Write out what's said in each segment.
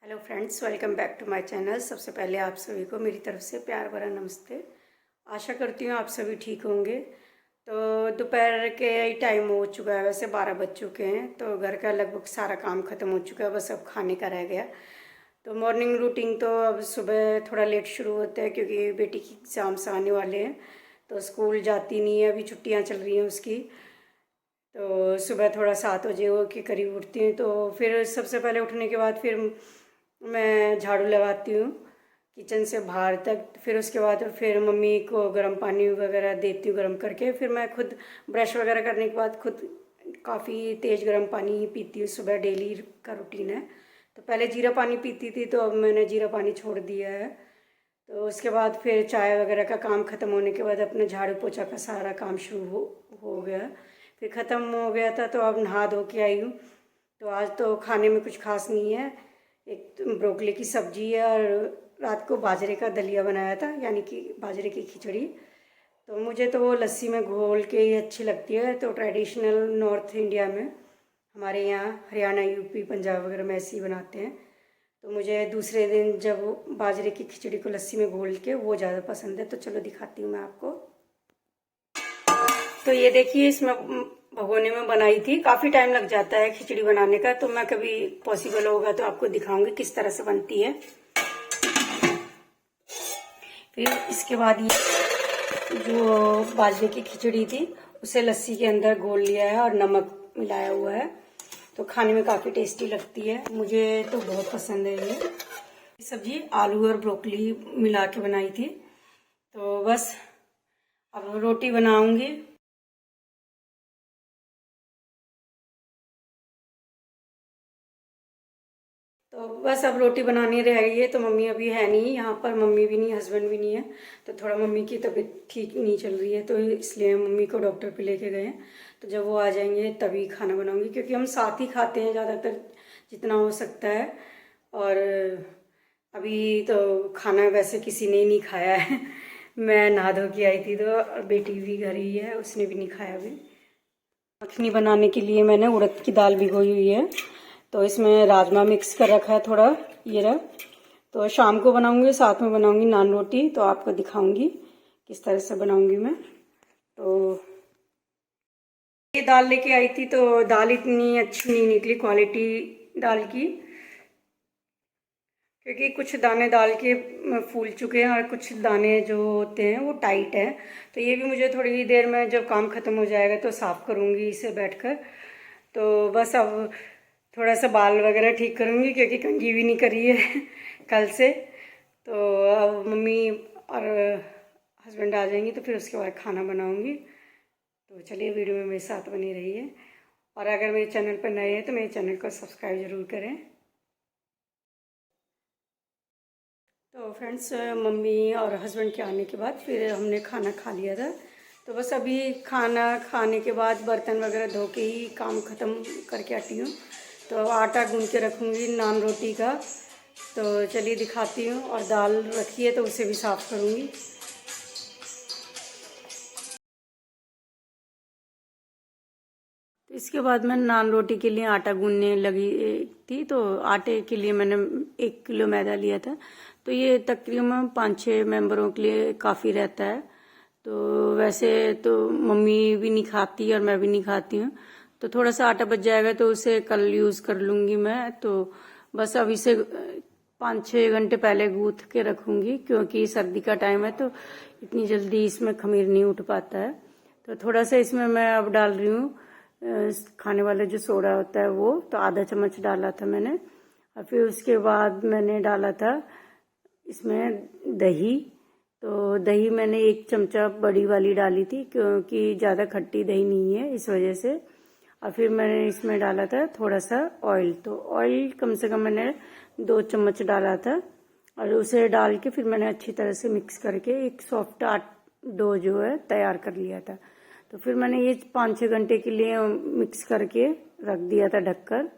Hello friends, welcome back to my channel. सबसे पहले आप सभी को मेरी तरफ से प्यार भरा नमस्ते। आशा करती हूँ आप सभी ठीक होंगे। तो दोपहर के टाइम हो चुका है, वैसे 12 बज चुके हैं। तो घर का लगभग सारा काम ख़त्म हो चुका है, बस अब खाने का रह गया। तो मॉर्निंग रूटीन तो अब सुबह थोड़ा लेट शुरू होता है क्योंकि बेटी की एग्ज़ाम्स आने वाले हैं। तो स्कूल जाती नहीं है, अभी छुट्टियाँ चल रही हैं उसकी। तो सुबह थोड़ा 7 बजे के करीब उठती हूँ। तो फिर सबसे पहले उठने के बाद फिर मैं झाड़ू लगाती हूँ किचन से बाहर तक। फिर उसके बाद फिर मम्मी को गर्म पानी वगैरह देती हूँ गर्म करके। फिर मैं खुद ब्रश वगैरह करने के बाद खुद काफ़ी तेज़ गर्म पानी पीती हूँ। सुबह डेली का रूटीन है। तो पहले जीरा पानी पीती थी, तो अब मैंने जीरा पानी छोड़ दिया है। तो उसके बाद फिर चाय वगैरह का काम ख़त्म होने के बाद अपने झाड़ू पोछा का सारा काम शुरू हो गया। फिर ख़त्म हो गया था, तो अब नहा धो के आई हूँ। तो आज तो खाने में कुछ खास नहीं है। एक तो ब्रोकली की सब्जी है और रात को बाजरे का दलिया बनाया था, यानी कि बाजरे की खिचड़ी। तो मुझे तो वो लस्सी में घोल के ही अच्छी लगती है। तो ट्रेडिशनल नॉर्थ इंडिया में हमारे यहाँ हरियाणा, यूपी, पंजाब वगैरह में ऐसे ही बनाते हैं। तो मुझे दूसरे दिन जब बाजरे की खिचड़ी को लस्सी में घोल के वो ज़्यादा पसंद है। तो चलो दिखाती हूँ मैं आपको। तो ये देखिए, इसमें भगोने में बनाई थी। काफ़ी टाइम लग जाता है खिचड़ी बनाने का, तो मैं कभी पॉसिबल होगा तो आपको दिखाऊंगी किस तरह से बनती है। फिर इसके बाद ये जो बाजरे की खिचड़ी थी उसे लस्सी के अंदर घोल लिया है और नमक मिलाया हुआ है। तो खाने में काफ़ी टेस्टी लगती है, मुझे तो बहुत पसंद है ये सब्जी। आलू और ब्रोकली मिला के बनाई थी। तो बस अब रोटी बनाऊंगी। तो बस अब रोटी बनानी रह गई है। तो मम्मी अभी है नहीं यहाँ पर, मम्मी भी नहीं, हस्बैंड भी नहीं है। तो थोड़ा मम्मी की तबीयत ठीक नहीं चल रही है, तो इसलिए मम्मी को डॉक्टर पे लेके गए हैं। तो जब वो आ जाएंगे तभी खाना बनाऊंगी, क्योंकि हम साथ ही खाते हैं ज़्यादातर जितना हो सकता है। और अभी तो खाना वैसे किसी ने नहीं खाया है। मैं नहा धो के आई थी, तो बेटी भी घर ही है, उसने भी नहीं खाया अभी। मखनी बनाने के लिए मैंने उड़द की दाल भिगोई हुई है। तो इसमें राजमा मिक्स कर रखा है थोड़ा, ये रहा। तो शाम को बनाऊंगी, साथ में बनाऊंगी नान रोटी, तो आपको दिखाऊंगी किस तरह से बनाऊंगी मैं। तो ये दाल लेके आई थी, तो दाल इतनी अच्छी नहीं निकली क्वालिटी दाल की, क्योंकि कुछ दाने दाल के फूल चुके हैं और कुछ दाने जो होते हैं वो टाइट है। तो ये भी मुझे थोड़ी देर में जब काम ख़त्म हो जाएगा तो साफ़ करूँगी इसे बैठकर। तो बस अब थोड़ा सा बाल वगैरह ठीक करूँगी, क्योंकि कंघी भी नहीं करी है कल से। तो अब मम्मी और हस्बैंड आ जाएंगे तो फिर उसके बाद खाना बनाऊँगी। तो चलिए, वीडियो में मेरे साथ बनी रहिए। और अगर मेरे चैनल पर नए हैं तो मेरे चैनल को सब्सक्राइब ज़रूर करें। तो फ्रेंड्स, मम्मी और हस्बैंड के आने के बाद फिर हमने खाना खा लिया था। तो बस अभी खाना खाने के बाद बर्तन वगैरह धो के ही काम ख़त्म करके आती हूँ। तो अब आटा गूंद के रखूँगी नान रोटी का। तो चलिए दिखाती हूँ। और दाल रखी है तो उसे भी साफ़ करूँगी। तो इसके बाद मैं नान रोटी के लिए आटा गूंदने लगी थी। तो आटे के लिए मैंने 1 किलो मैदा लिया था। तो ये तकरीबन 5-6 मेंबरों के लिए काफ़ी रहता है। तो वैसे तो मम्मी भी नहीं खाती और मैं भी नहीं खाती हूँ। तो थोड़ा सा आटा बच जाएगा तो उसे कल यूज़ कर लूँगी मैं। तो बस अब इसे 5-6 घंटे पहले गूँथ के रखूँगी, क्योंकि सर्दी का टाइम है तो इतनी जल्दी इसमें खमीर नहीं उठ पाता है। तो थोड़ा सा इसमें मैं अब डाल रही हूँ खाने वाला जो सोडा होता है वो। तो आधा चम्मच डाला था मैंने। और फिर उसके बाद मैंने डाला था इसमें दही। तो दही मैंने 1 चमचा बड़ी वाली डाली थी, क्योंकि ज़्यादा खट्टी दही नहीं है इस वजह से। और फिर मैंने इसमें डाला था थोड़ा सा ऑयल। तो ऑयल कम से कम मैंने 2 चम्मच डाला था। और उसे डाल के फिर मैंने अच्छी तरह से मिक्स करके एक सॉफ्ट डो जो है तैयार कर लिया था। तो फिर मैंने ये 5-6 घंटे के लिए मिक्स करके रख दिया था ढककर।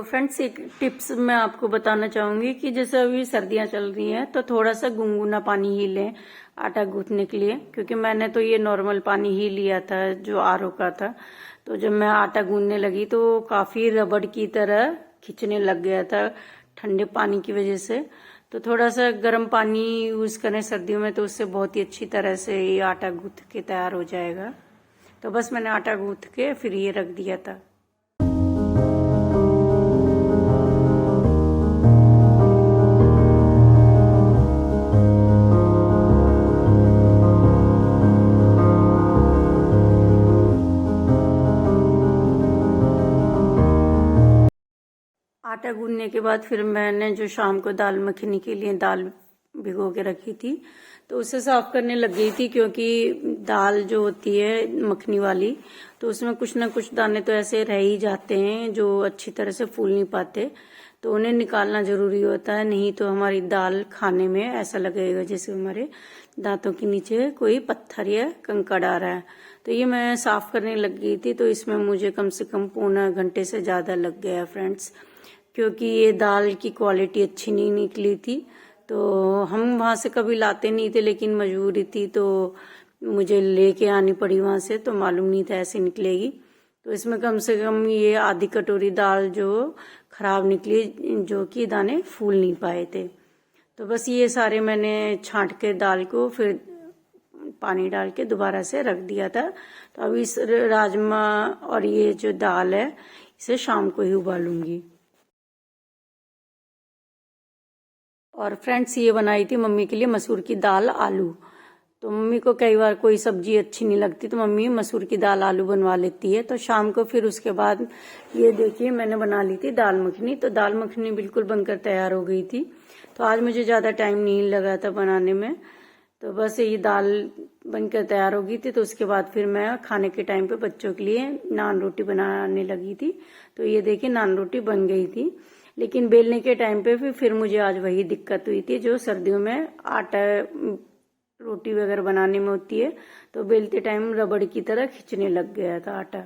फ्रेंड्स एक टिप्स मैं आपको बताना चाहूंगी कि जैसे अभी सर्दियां चल रही हैं तो थोड़ा सा गुनगुना पानी ही लें आटा गूंथने के लिए, क्योंकि मैंने तो ये नॉर्मल पानी ही लिया था जो आरओ का था। तो जब मैं आटा गूंथने लगी तो काफी रबड़ की तरह खिंचने लग गया था ठंडे पानी की वजह से। तो थोड़ा सा गर्म पानी यूज करें सर्दियों में तो उससे बहुत ही अच्छी तरह से ये आटा गूंथ के तैयार हो जाएगा। तो बस मैंने आटा गूंथ के फिर ये रख दिया था। आटा गूंदने के बाद फिर मैंने जो शाम को दाल मखनी के लिए दाल भिगो के रखी थी तो उसे साफ करने लग गई थी, क्योंकि दाल जो होती है मखनी वाली तो उसमें कुछ ना कुछ दाने तो ऐसे रह ही जाते हैं जो अच्छी तरह से फूल नहीं पाते। तो उन्हें निकालना जरूरी होता है, नहीं तो हमारी दाल खाने में ऐसा लगेगा जैसे हमारे दांतों के नीचे कोई पत्थर या कंकड़ आ रहा है। तो ये मैं साफ करने लग गई थी तो इसमें मुझे कम से कम पौना घंटे से ज्यादा लग गया फ्रेंड्स, क्योंकि ये दाल की क्वालिटी अच्छी नहीं निकली थी। तो हम वहां से कभी लाते नहीं थे, लेकिन मजबूरी थी तो मुझे लेके आनी पड़ी वहां से, तो मालूम नहीं था ऐसे निकलेगी। तो इसमें कम से कम ये आधी कटोरी दाल जो खराब निकली, जो कि दाने फूल नहीं पाए थे। तो बस ये सारे मैंने छांट के दाल को फिर पानी डाल के दोबारा से रख दिया था। तो अभी इस राजमा और ये जो दाल है इसे शाम को ही उबालूंगी। और फ्रेंड्स ये बनाई थी मम्मी के लिए मसूर की दाल आलू। तो मम्मी को कई बार कोई सब्जी अच्छी नहीं लगती तो मम्मी मसूर की दाल आलू बनवा लेती है। तो शाम को फिर उसके बाद ये देखिए मैंने बना ली थी दाल मखनी। तो दाल मखनी बिल्कुल बनकर तैयार हो गई थी। तो आज मुझे ज्यादा टाइम नहीं लगा था बनाने में। तो बस ये दाल बनकर तैयार हो गई थी। तो उसके बाद फिर मैं खाने के टाइम पे बच्चों के लिए नान रोटी बनाने लगी थी। तो ये देखिए नान रोटी बन गई थी, लेकिन बेलने के टाइम पे फिर मुझे आज वही दिक्कत हुई थी जो सर्दियों में आटा रोटी वगैरह बनाने में होती है। तो बेलते टाइम रबड़ की तरह खिंचने लग गया था आटा।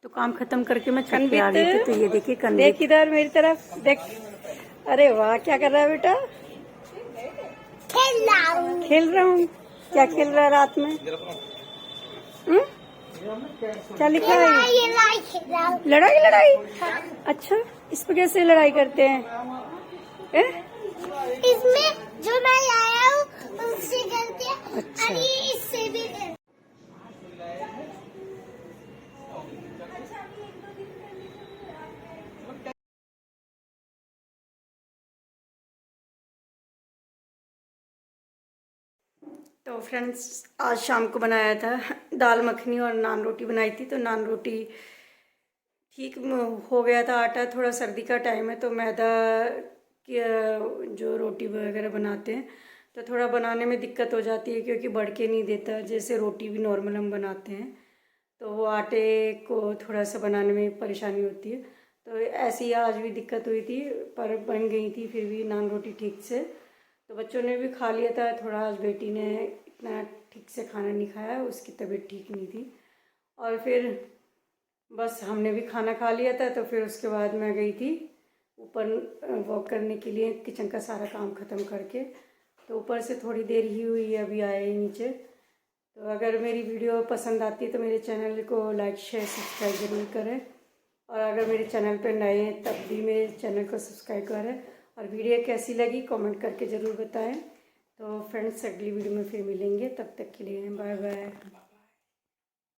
तो काम खत्म करके मैं छत पे आ गई थी। तो ये देखिए देख इधर मेरी तरफ देख। अरे वाह क्या कर रहा है बेटा? खेल रहा हूँ। क्या खेल रहा है रात में? क्या लिखा है? लड़ाई लड़ाई। अच्छा इस पे कैसे लड़ाई करते हैं? इसमें जो मैं लाया हूँ उससे करते हैं। अच्छा इससे भी तो फ्रेंड्स आज शाम को बनाया था दाल मखनी और नान रोटी बनाई थी। तो नान रोटी ठीक हो गया था। आटा थोड़ा सर्दी का टाइम है तो मैदा की जो रोटी वगैरह बनाते हैं तो थोड़ा बनाने में दिक्कत हो जाती है, क्योंकि बढ़ के नहीं देता जैसे रोटी भी नॉर्मल हम बनाते हैं। तो वो आटे को थोड़ा सा बनाने में परेशानी होती है। तो ऐसी ही आज भी दिक्कत हुई थी, पर बन गई थी फिर भी नान रोटी ठीक से। तो बच्चों ने भी खा लिया था थोड़ा। आज बेटी ने इतना ठीक से खाना नहीं खाया, उसकी तबीयत ठीक नहीं थी। और फिर बस हमने भी खाना खा लिया था। तो फिर उसके बाद मैं गई थी ऊपर वॉक करने के लिए, किचन का सारा काम ख़त्म करके। तो ऊपर से थोड़ी देर ही हुई है, अभी आए ही नीचे। तो अगर मेरी वीडियो पसंद आती है तो मेरे चैनल को लाइक शेयर सब्सक्राइब ज़रूर करें। और अगर मेरे चैनल पर नए हैं तब भी मेरे चैनल को सब्सक्राइब करें। और वीडियो कैसी लगी कमेंट करके ज़रूर बताएं। तो फ्रेंड्स अगली वीडियो में फिर मिलेंगे, तब तक के लिए बाय बाय।